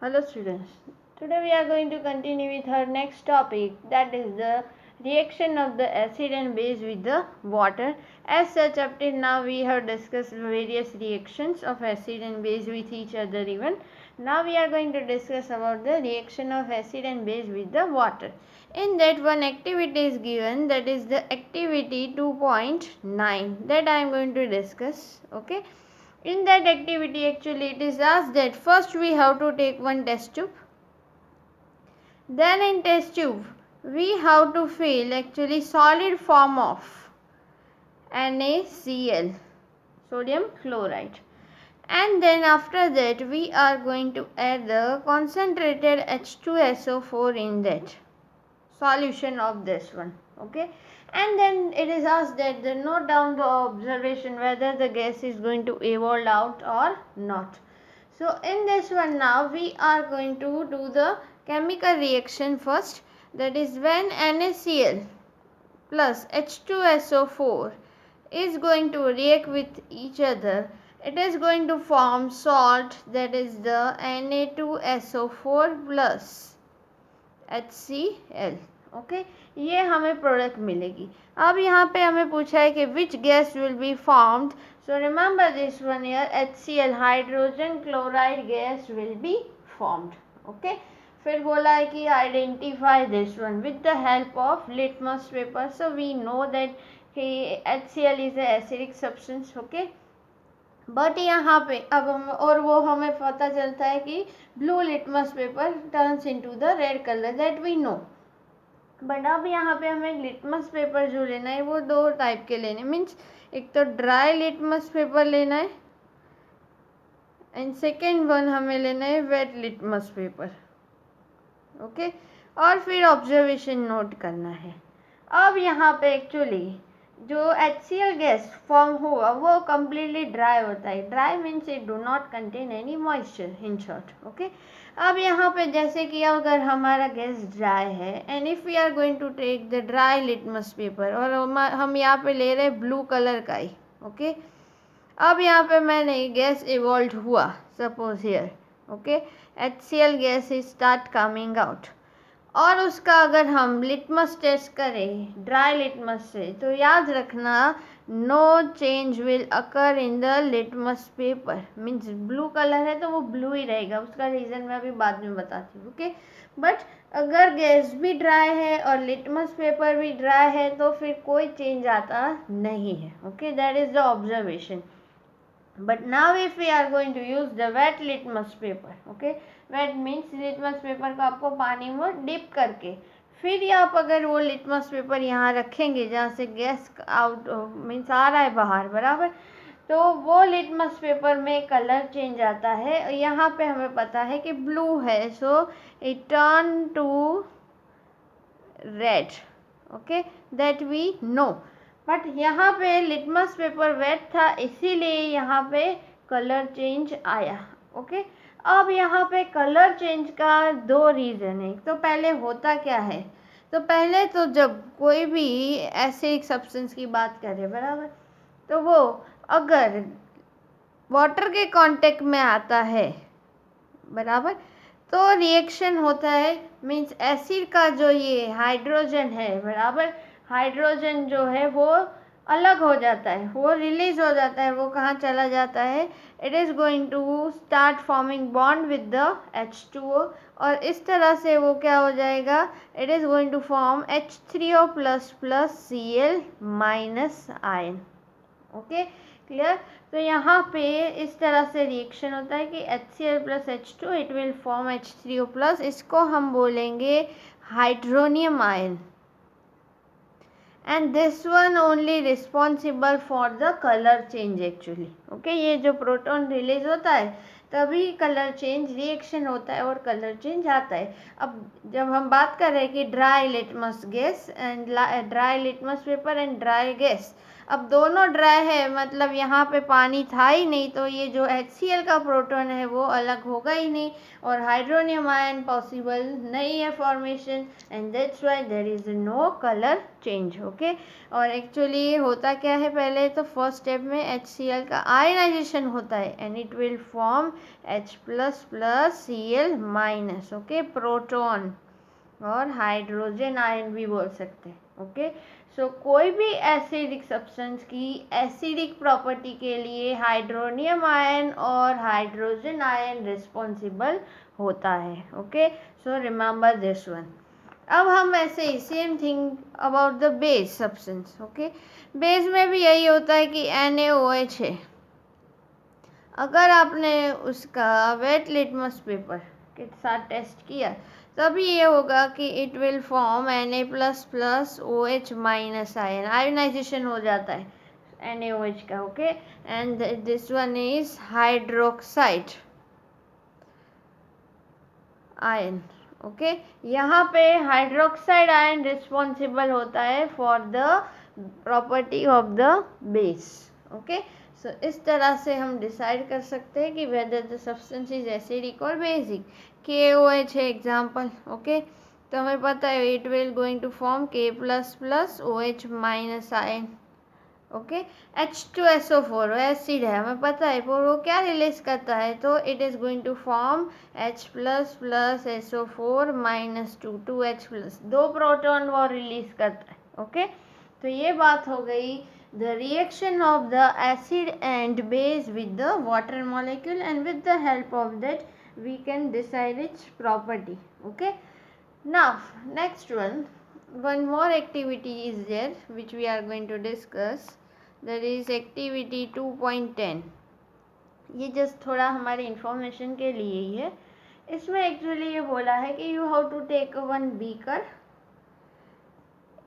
Hello students, today we are going to continue with our next topic, that is the reaction of the acid and base with the water. As such, up till now we have discussed various reactions of acid and base with each other even. Now we are going to discuss about the reaction of acid and base with the water. In that one activity is given, that is the activity 2.9, that I am going to discuss. Okay. In that activity actually it is asked that first we have to take one test tube. Then in test tube we have to fill actually solid form of NaCl, sodium chloride. And then after that we are going to add the concentrated H2SO4 in that solution of this one. Okay. And then it is asked that the note down the observation whether the gas is going to evolve out or not. So in this one now we are going to do the chemical reaction first, that is when NaCl plus H2SO4 is going to react with each other, it is going to form salt, that is the Na2SO4 plus HCl. Okay ये हमें product मिलेगी. अब यहाँ पे हमें पूछा है कि which gas will be formed. So remember this one here, HCl hydrogen chloride gas will be formed. Okay फिर बोला है कि identify this one with the help of litmus paper. So we know that HCl is a acidic substance. Okay but यहाँ पे अब हम और वो हमें पता चलता है कि blue litmus paper turns into the red colour, that we know. But अब यहाँ पे हमें लिटमस पेपर जो लेना है वो दो टाइप के लेने, मीन्स एक तो ड्राई लिटमस पेपर लेना है एंड सेकेंड वन हमें लेना है वेट लिटमस पेपर. ओके और फिर ऑब्जर्वेशन नोट करना है. अब यहाँ पे एक्चुअली जो HCl गैस फॉर्म हुआ वो कम्प्लीटली ड्राई होता है. Dry means it do not contain any moisture in short. Okay अब यहाँ पे जैसे कि अगर हमारा गैस ड्राई है and if we are going to take the dry litmus paper और हम यहाँ पे ले रहे ब्लू कलर का ही. ओके अब यहाँ पे मैंने गैस इवॉल्व हुआ suppose here. Okay HCl gas is start coming out और उसका अगर हम लिटमस टेस्ट करें ड्राई लिटमस से तो याद रखना no change will occur in the litmus paper. Means blue colour है तो वो ब्लू ही रहेगा, उसका रीज़न मैं अभी बाद में बताती हूँ. ओके बट अगर गैस भी ड्राई है और लिटमस पेपर भी ड्राई है तो फिर कोई चेंज आता नहीं है. Okay that is the observation. But now if we are going to use the wet litmus paper, okay, wet means litmus paper को आपको पानी में डिप करके फिर आप अगर वो लिटमस पेपर यहाँ रखेंगे जहाँ से गैस आउट मीन्स आ रहा है बाहर बराबर, तो वो लिटमस पेपर में कलर चेंज आता है. यहाँ पे हमें पता है कि ब्लू है so it turn to red. Okay that we know. But यहाँ पे लिटमस पेपर वेट था इसीलिए यहाँ पे कलर चेंज आया. ओके अब यहाँ पे कलर चेंज का दो रीज़न है. तो पहले होता क्या है, तो पहले तो जब कोई भी एसिडिक सब्सटेंस की बात करें बराबर, तो वो अगर वाटर के कांटेक्ट में आता है बराबर तो रिएक्शन होता है. मीन्स एसिड का जो ये हाइड्रोजन है बराबर, हाइड्रोजन जो है वो अलग हो जाता है, वो रिलीज हो जाता है. वो कहाँ चला जाता है, it is going to start forming bond with the H2O और इस तरह से वो क्या हो जाएगा, it is going to form H3O plus plus Cl minus ion. Okay clear. तो यहाँ पे इस तरह से रिएक्शन होता है कि HCl plus H2 it will form H3O plus, इसको हम बोलेंगे hydronium ion. And this one only responsible for the colour change actually. Okay ये जो प्रोटॉन रिलीज होता है तभी कलर चेंज रिएक्शन होता है और कलर चेंज आता है. अब जब हम बात कर रहे हैं कि dry litmus gas and dry litmus paper and dry gas, अब दोनों ड्राई है, मतलब यहाँ पे पानी था ही नहीं, तो ये जो HCl का प्रोटॉन है वो अलग होगा ही नहीं और हाइड्रोनियम आयन पॉसिबल नहीं है formation, and that's why there is no colour change. Okay, और एक्चुअली ये होता क्या है, पहले तो फर्स्ट स्टेप में HCl का आयनाइजेशन होता है and it will form H++Cl-। Okay, proton और हाइड्रोजन आयन भी बोल सकते हैं। ओके, सो कोई भी एसिडिक सब्सटेंस की एसिडिक प्रॉपर्टी के लिए हाइड्रोनियम आयन और हाइड्रोजन आयन रिस्पॉन्सिबल होता है। Okay, so remember this one. अब हम ऐसे ही same thing about the base substance. Okay, base में भी यही होता है कि NaOH है। अगर आपने उसका वेट लिटमस पेपर के साथ टेस्ट किया तभी ये होगा कि it will form Na++OH- ion, ionization हो जाता है NaOH का। Okay, and this one is hydroxide ion. Okay, यहाँ पे हाइड्रोक्साइड आयन रिस्पॉन्सिबल होता है for the property of the base. Okay, so इस तरह से हम डिसाइड कर सकते हैं कि whether the substance is acidic और बेसिक। KOH है एग्जाम्पल। ओके, तो हमें पता है it will going to form K++OH- ion. Okay, H2SO4 acid है, हमें पता है, पर वो क्या रिलीज करता है, तो it is going to form H++SO4- 2H+, 2 proton वो रिलीज करता है। ओके, तो ये बात हो गई the reaction of the acid and base with the water molecule, and with the help of that we can decide its property. Okay, now next one more activity is there which we are going to discuss, that is activity 2.10. ये just थोड़ा हमारे information के लिए ही है। इसमें actually ये बोला है कि you have to take one beaker.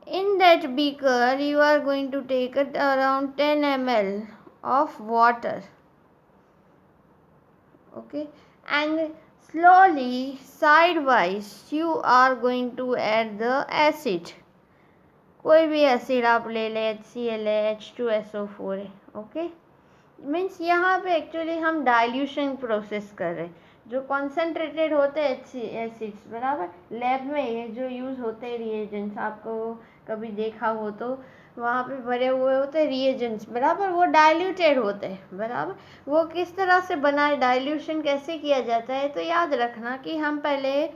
In that beaker you are going to take it around 10 ml of water. Okay, and slowly sidewise you are going to add the acid. कोई भी acid आप ले लें, HCl है, H2SO4 है। Okay, means यहाँ पे actually हम डाइल्यूशन प्रोसेस कर रहे हैं। जो कॉन्सेंट्रेटेड होते हैं एसिड्स, बराबर, लैब में ये जो यूज़ होते हैं रिएजेंट्स, आपको कभी देखा हो तो वहाँ पे भरे हुए होते हैं रिएजेंट्स, बराबर, वो डाइल्यूटेड होते हैं, बराबर। वो किस तरह से बनाए, डाइल्यूशन कैसे किया जाता है, तो याद रखना कि हम पहले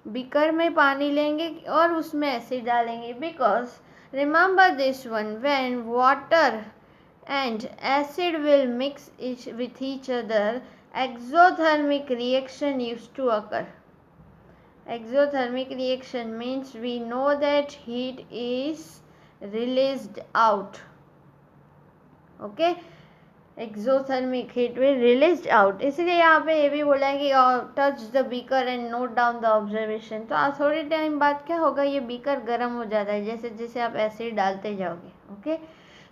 बीकर में पानी लेंगे और उसमें एसिड डालेंगे, because remember this one, when water and acid will mix with each other, exothermic reaction used to occur. Exothermic reaction means we know that heat is released out. Okay, exothermic heat will released out, इसलिए यहाँ पे ये भी बोला है कि touch the beaker and note down the observation। तो आज थोड़ी टाइम बाद क्या होगा, ये बीकर गर्म हो जाता है जैसे जैसे आप एसिड डालते जाओगे। ओके,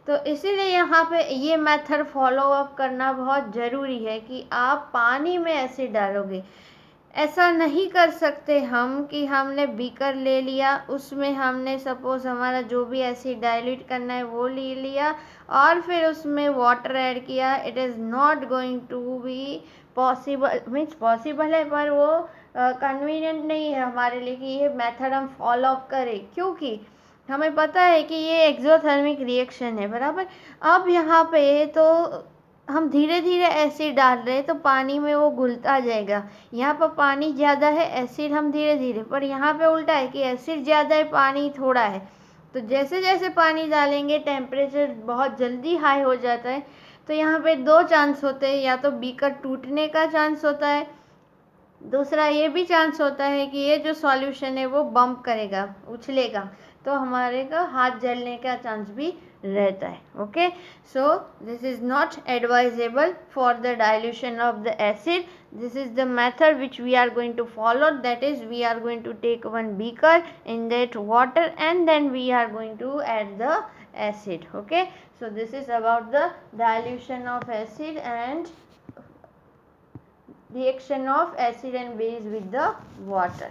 तो इसीलिए यहाँ पे ये मेथड फॉलो अप करना बहुत ज़रूरी है कि आप पानी में एसिड डालोगे। ऐसा नहीं कर सकते हम कि हमने बीकर ले लिया, उसमें हमने सपोज हमारा जो भी एसिड डाइल्यूट करना है वो ले लिया और फिर उसमें वाटर ऐड किया। It is not going to be possible, means possible है पर वो कन्वीनियंट नहीं है हमारे लिए कि ये मेथड हम फॉलो अप करें, क्योंकि हमें पता है कि ये एक्सोथर्मिक रिएक्शन है, बराबर। अब यहाँ पे तो हम धीरे धीरे एसिड डाल रहे हैं तो पानी में वो घुलता जाएगा। यहाँ पर पानी ज़्यादा है, एसिड हम धीरे धीरे, पर यहाँ पे उल्टा है कि एसिड ज़्यादा है, पानी थोड़ा है। तो जैसे जैसे पानी डालेंगे टेम्परेचर बहुत जल्दी हाई हो जाता है। तो यहाँ पे 2 चांस होते हैं, या तो बीकर टूटने का चांस होता है, दूसरा ये भी चांस होता है कि ये जो सॉल्यूशन है वो बम्प करेगा, उछलेगा, तो हमारे का हाथ जलने का चांस भी रहता है। Okay, so this is not advisable for the dilution of the acid. This is the method which we are going to follow, that is we are going to take one beaker, in that water, and then we are going to add the acid. Okay, so this is about the dilution of acid and reaction of acid and base with the water.